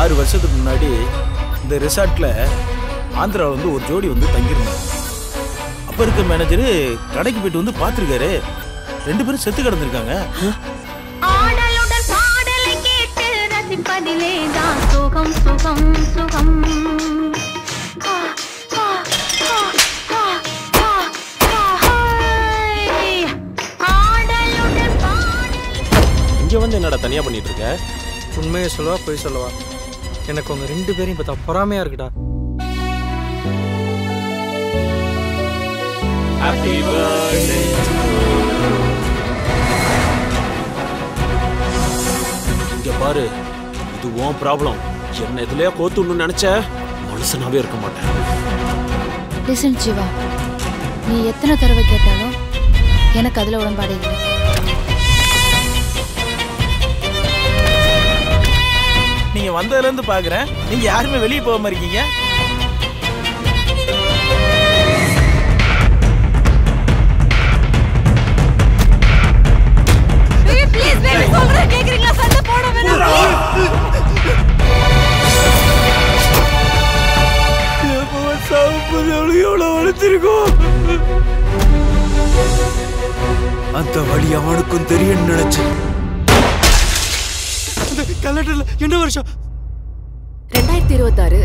6 வருஷத்துக்கு முன்னாடி இந்த ரிசார்ட்ல ஆந்திராவில் வந்து ஒரு ஜோடி வந்து தங்கியிருந்தாங்க. அப்ப இருக்க மேனேஜர் கடைக்கு போயிட்டு வந்து பார்த்துருக்காரு. 2 பேரும் செத்து கிடந்திருக்காங்க. சுகம் சுகம் சுகம் இங்க வந்து என்னடா தனியா பண்ணிட்டு இருக்க? உண்மையை சொல்லவா போய் சொல்லவா? எனக்கு உங்க 2 பேரையும் பார்த்தா பொறாமையா இருக்குடா. Happy birthday. இங்க பாரு, இது உன் ப்ராப்ளம். என்ன இதுலயே கோத்துன்னு நினைச்ச மனுஷனாவே இருக்க மாட்டேன். லிசன் ஜீவா, நீ எத்தனை தடவை கேட்டாலும் எனக்கு அதுல உடன்பாடு இல்லை. நீங்க வந்ததுல இருந்து பாக்குறேன், நீங்க யாருமே வெளியே போகாம இருக்கீங்க. ப்ளீஸ் பேபி சொல்றேன் கேக்குறீங்களா? சண்டை போட வேணாம். அந்த வழி அவனுக்கும் தெரியும் நினைச்சேன். கலெக்டர்ல என்ன வருஷம்? 2026